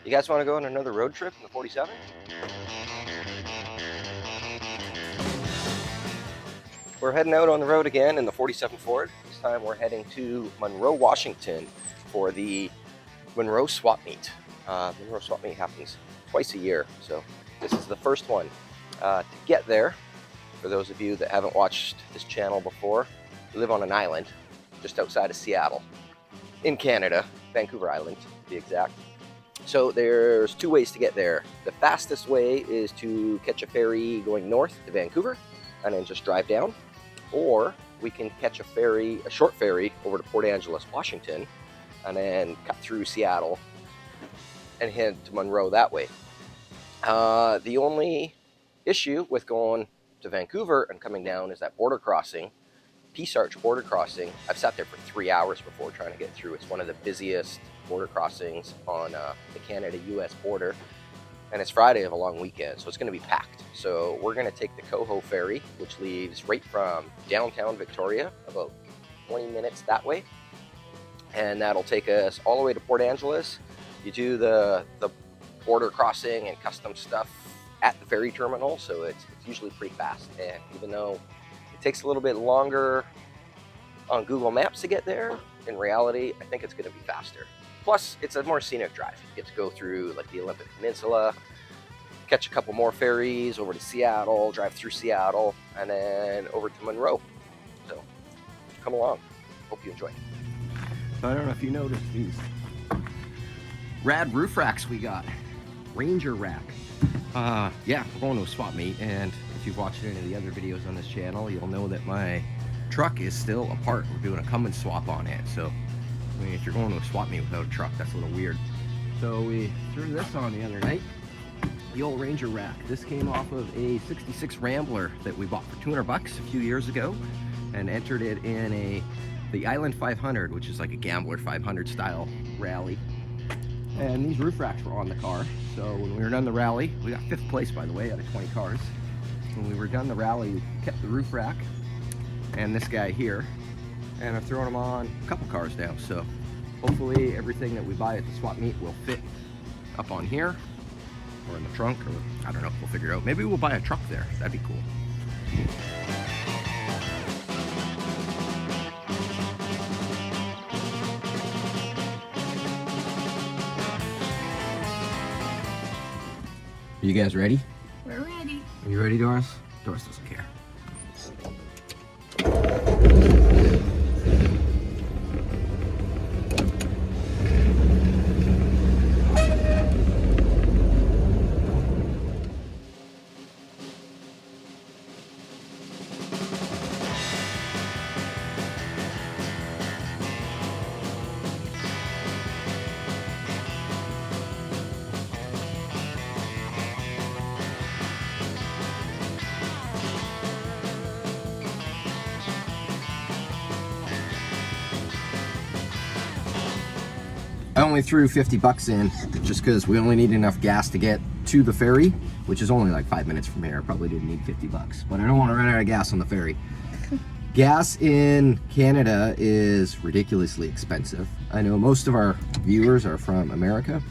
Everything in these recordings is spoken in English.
You guys want to go on another road trip in the 47? We're heading out on the road again in the 47 Ford. This time we're heading to Monroe, Washington for the Monroe Swap Meet. Monroe Swap Meet happens twice a year, so this is the first one. To get there, for those of you that haven't watched this channel before, we live on an island just outside of Seattle in Canada, Vancouver Island to be exact. So there's two ways to get there. The fastest way is to catch a ferry going north to Vancouver and then just drive down. Or we can catch a ferry, a short ferry, over to Port Angeles, Washington, and then cut through Seattle and head to Monroe that way. The only issue with going to Vancouver and coming down is that border crossing, Peace Arch border crossing. I've sat there for 3 hours before trying to get through. It's one of the busiest border crossings on the Canada-US border, and it's Friday of a long weekend, so it's going to be packed. So we're going to take the Coho ferry, which leaves right from downtown Victoria, about 20 minutes that way, and that'll take us all the way to Port Angeles. You do the border crossing and custom stuff at the ferry terminal, so it's usually pretty fast. And even though it takes a little bit longer on Google Maps to get there, in reality, I think it's going to be faster. Plus, it's a more scenic drive. You get to go through like the Olympic Peninsula, catch a couple more ferries over to Seattle, drive through Seattle, and then over to Monroe. So come along. Hope you enjoy. So I don't know if you noticed these rad roof racks we got. Ranger rack. Yeah, we're going to a swap meet, and if you've watched any of the other videos on this channel, you'll know that my truck is still apart. We're doing a Cummins swap on it, so I mean, if you're going to a swap meet without a truck, that's a little weird. So we threw this on the other night, the old Ranger rack. This came off of a 66 Rambler that we bought for 200 bucks a few years ago and entered it in the Island 500, which is like a Gambler 500 style rally. And these roof racks were on the car. So when we were done the rally, we got 5th place, by the way, out of 20 cars. When we were done the rally, we kept the roof rack and this guy here, and I've thrown them on a couple cars now. So hopefully everything that we buy at the swap meet will fit up on here or in the trunk, or I don't know, we'll figure it out. Maybe we'll buy a truck there. That'd be cool. Are you guys ready? We're ready. Are you ready, Doris? Doris doesn't care. I only threw 50 bucks in just because we only need enough gas to get to the ferry, which is only like 5 minutes from here. I probably didn't need 50 bucks, but I don't want to run out of gas on the ferry. Gas in Canada is ridiculously expensive. I know most of our viewers are from America,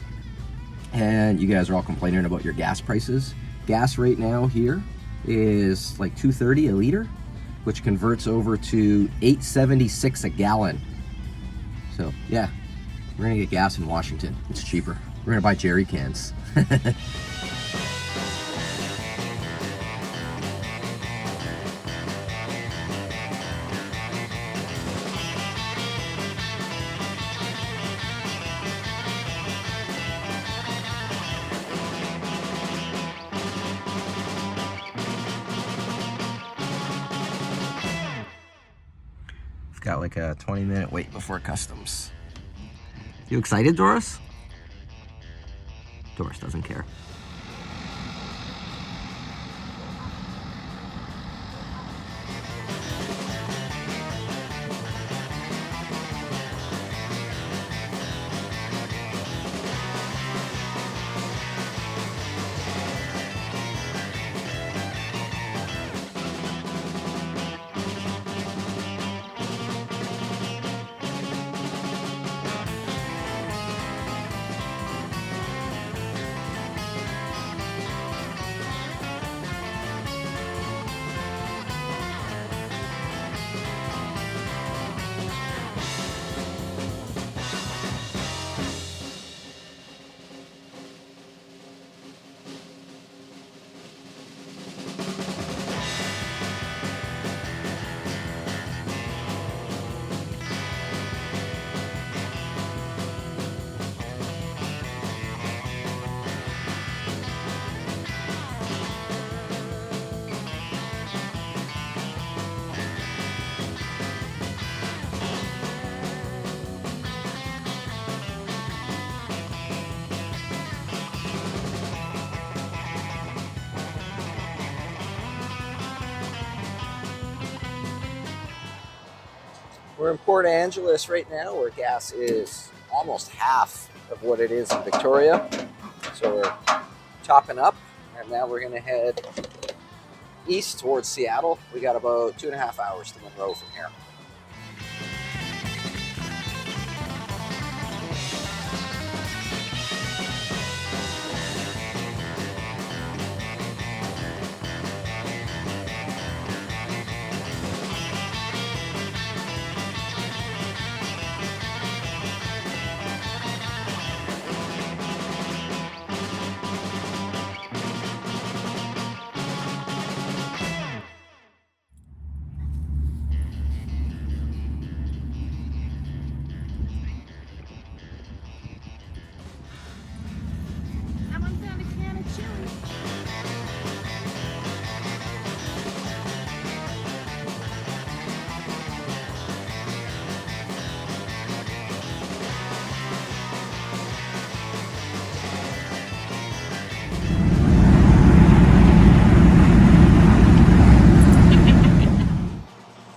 and you guys are all complaining about your gas prices. Gas right now here is like $2.30 a liter, which converts over to $8.76 a gallon. So yeah. We're gonna get gas in Washington. It's cheaper. We're gonna buy jerry cans. We've got like a 20-minute wait before customs. You excited, Doris? Doris doesn't care. We're in Port Angeles right now, where gas is almost half of what it is in Victoria. So we're topping up, and now we're going to head east towards Seattle. We got about 2.5 hours to Monroe from here.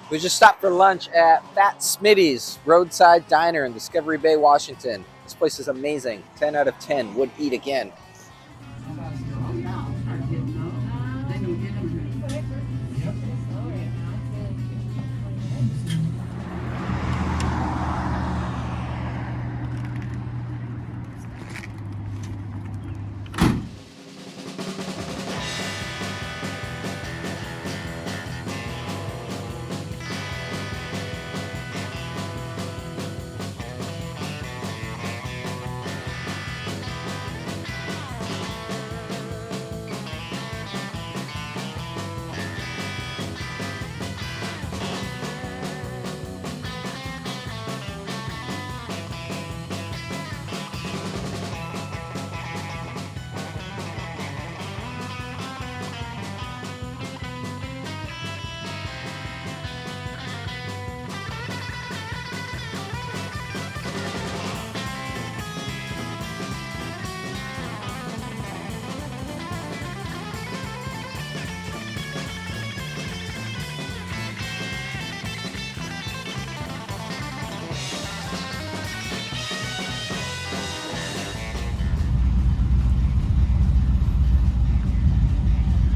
We just stopped for lunch at Fat Smitty's Roadside Diner in Discovery Bay, Washington. This place is amazing. 10 out of 10. Would eat again.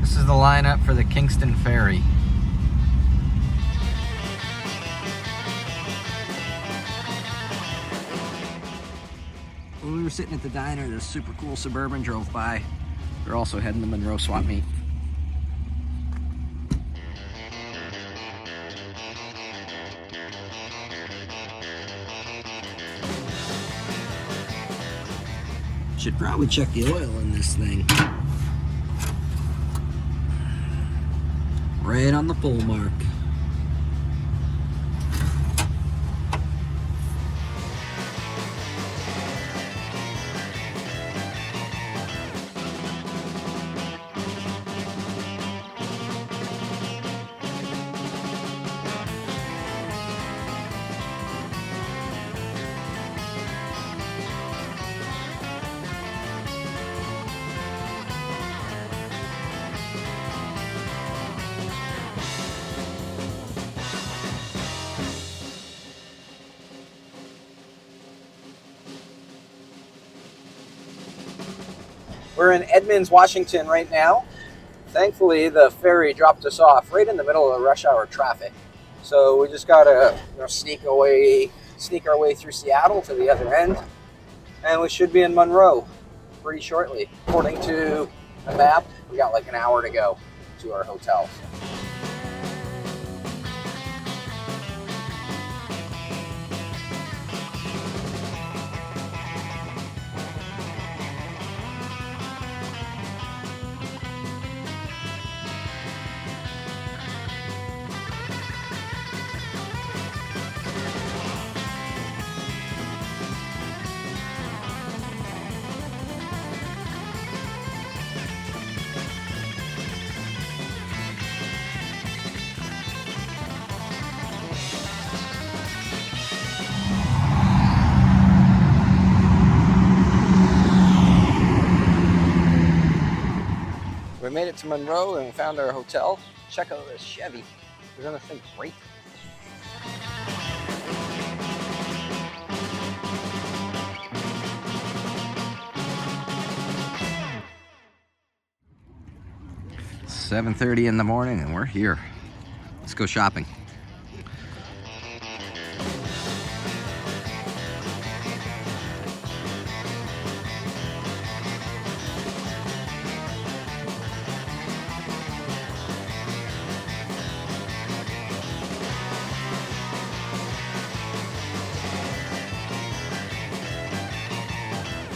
This is the lineup for the Kingston Ferry. When we were sitting at the diner, this super cool Suburban drove by. We're also heading to Monroe Swap Meet. Should probably check the oil in this thing. Right on the full mark. We're in Edmonds, Washington right now. Thankfully, the ferry dropped us off right in the middle of rush hour traffic. So we just gotta sneak our way through Seattle to the other end, and we should be in Monroe pretty shortly. According to the map, we got like an hour to go to our hotel. We made it to Monroe and we found our hotel. Check out this Chevy. Isn't this thing great? 7:30 in the morning and we're here. Let's go shopping.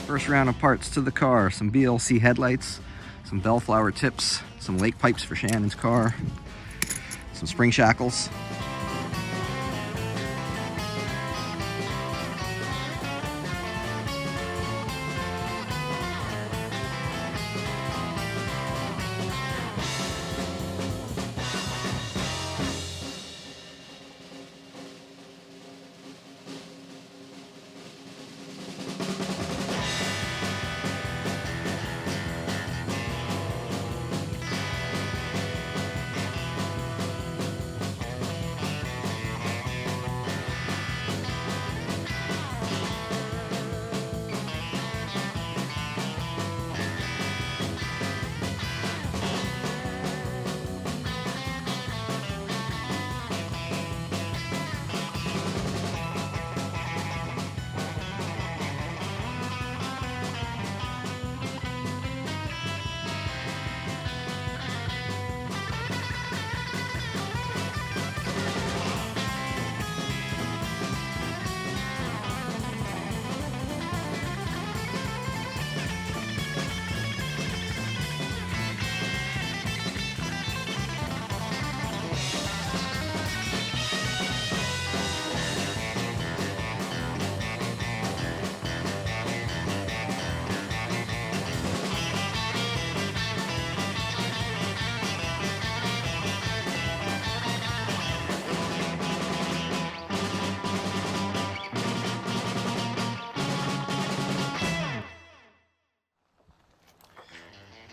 First round of parts to the car, some BLC headlights, some bellflower tips, some lake pipes for Shannon's car, some spring shackles.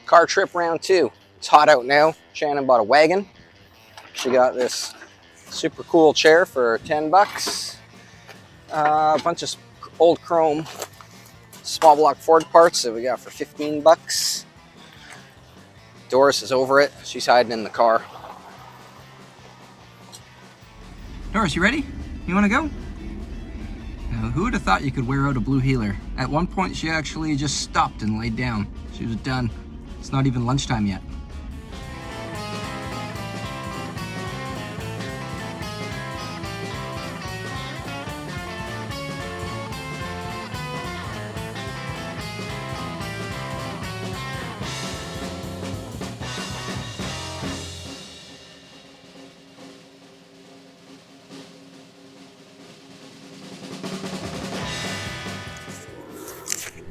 Car trip round 2. It's hot out now. Shannon bought a wagon. She got this super cool chair for 10 bucks. A bunch of old chrome small block Ford parts that we got for 15 bucks. Doris is over it. She's hiding in the car. Doris, you ready? You want to go? Now, who would have thought you could wear out a blue heeler? At one point, she actually just stopped and laid down. She was done. It's not even lunchtime yet.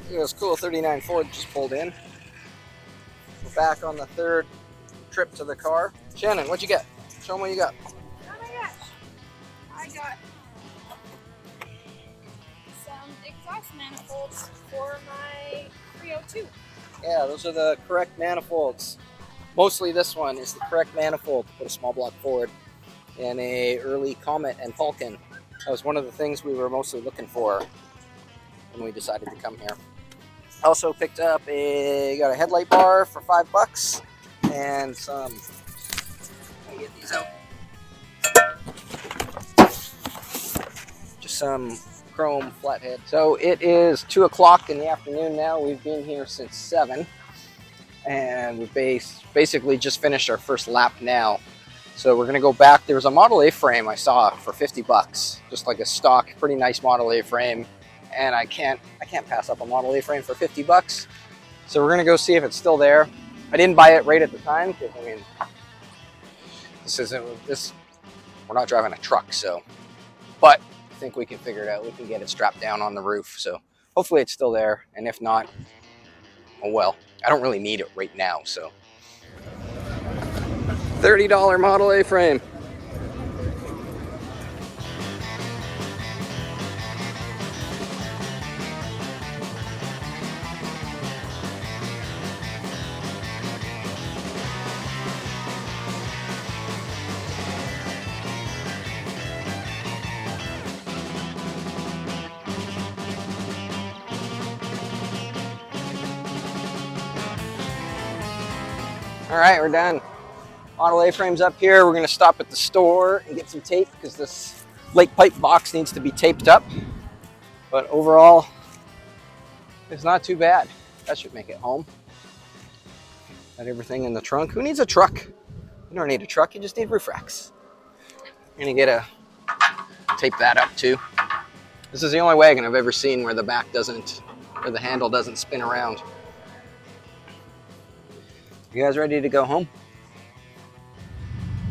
This cool 39 Ford just pulled in. We're back on the third trip to the car. Shannon, what'd you get? Show them what you got. Oh my gosh. I got some exhaust manifolds for my 302. Yeah, those are the correct manifolds. Mostly this one is the correct manifold to put a small block Ford in a early Comet and Falcon. That was one of the things we were mostly looking for when we decided to come here. Also picked up got a headlight bar for 5 bucks and some, let me get these out. Just some chrome flathead. So it is 2 o'clock in the afternoon now. We've been here since 7 and we've basically just finished our first lap now. So we're gonna go back. There was a Model A frame I saw for 50 bucks, just like a stock, pretty nice Model A frame. And I can't pass up a Model A frame for 50 bucks. So we're gonna go see if it's still there. I didn't buy it right at the time because I mean, we're not driving a truck, so. But I think we can figure it out. We can get it strapped down on the roof. So hopefully it's still there. And if not, oh well. I don't really need it right now, so. $30 Model A frame. All right, we're done. Model A-frames up here. We're going to stop at the store and get some tape because this lake pipe box needs to be taped up. But overall, it's not too bad. That should make it home. Got everything in the trunk. Who needs a truck? You don't need a truck, you just need roof racks. You're going to tape that up too. This is the only wagon I've ever seen where the where the handle doesn't spin around. You guys ready to go home?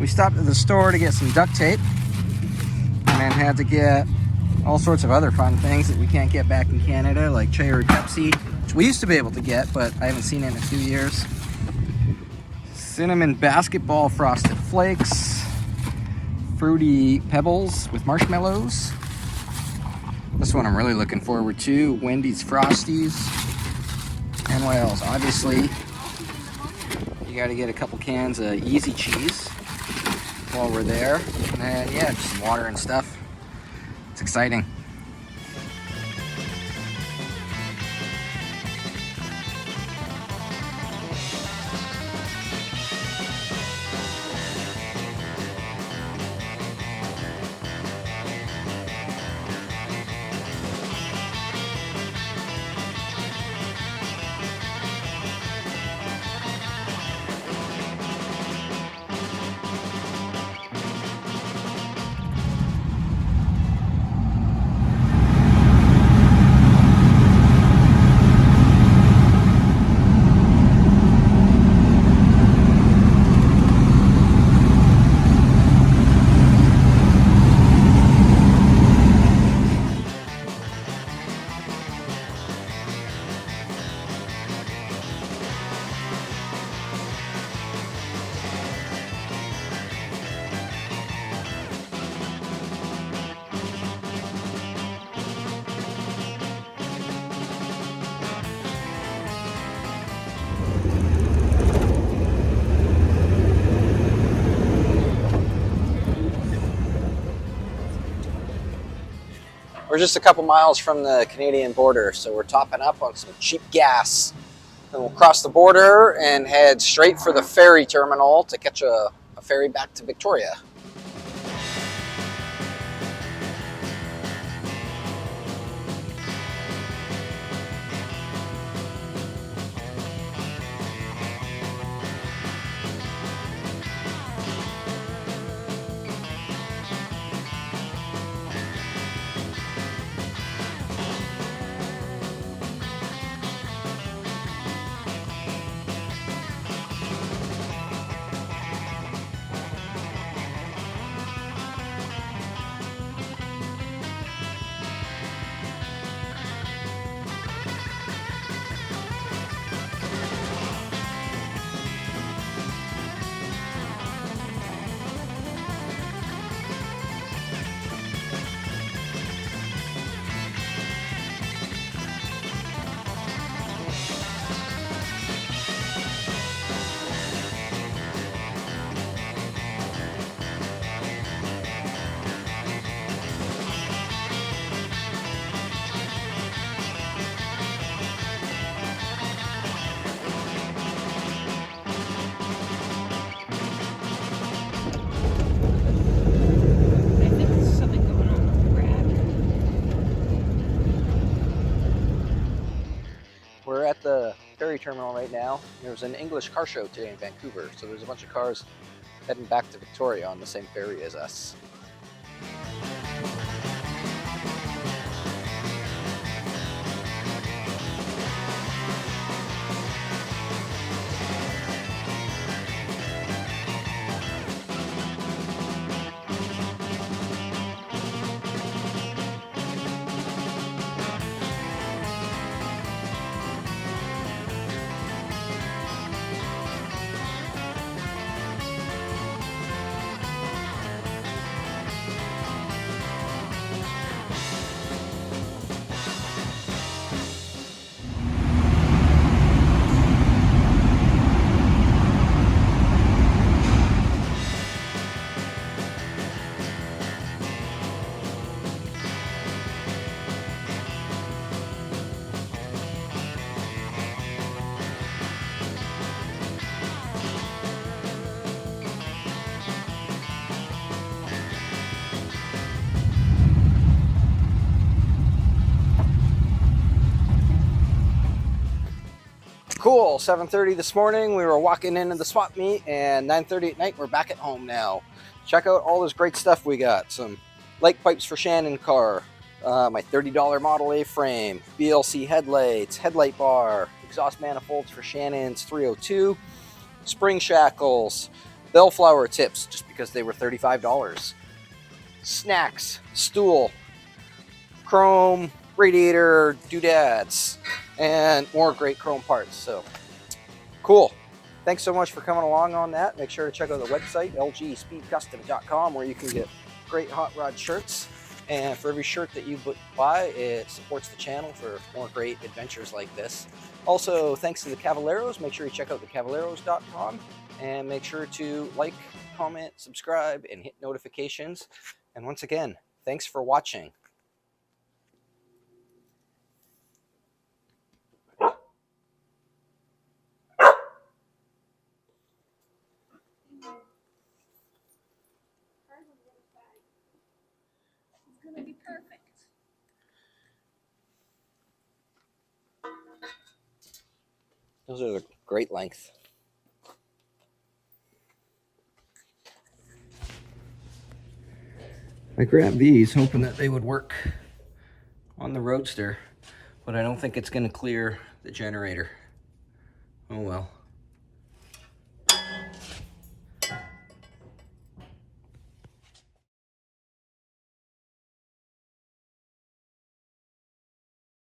We stopped at the store to get some duct tape and then had to get all sorts of other fun things that we can't get back in Canada, like cherry Pepsi, which we used to be able to get, but I haven't seen it in a few years. Cinnamon basketball frosted flakes, fruity pebbles with marshmallows. This one I'm really looking forward to, Wendy's Frosties. And what else? Obviously, you got to get a couple cans of Easy Cheese while we're there. And then, yeah, just some water and stuff. It's exciting. We're just a couple miles from the Canadian border, so we're topping up on some cheap gas. Then we'll cross the border and head straight for the ferry terminal to catch a ferry back to Victoria. We're at the ferry terminal right now. There's an English car show today in Vancouver, so there's a bunch of cars heading back to Victoria on the same ferry as us. Cool, 7:30 this morning, we were walking into the swap meet, and 9:30 at night, we're back at home now. Check out all this great stuff we got. Some light pipes for Shannon car, my $30 Model A frame, BLC headlights, headlight bar, exhaust manifolds for Shannon's 302, spring shackles, bellflower tips, just because they were $35, snacks, stool, chrome, radiator, doodads, and more great chrome parts. So cool. Thanks so much for coming along on that. Make sure to check out the website, lgspeedcustom.com, where you can get great hot rod shirts. And for every shirt that you buy, it supports the channel for more great adventures like this. Also, thanks to the Cavaleros. Make sure you check out thecavaleros.com and make sure to like, comment, subscribe, and hit notifications. And once again, thanks for watching. It's gonna be perfect. Those are the great length. I grabbed these hoping that they would work on the Roadster, but I don't think it's going to clear the generator. Oh well.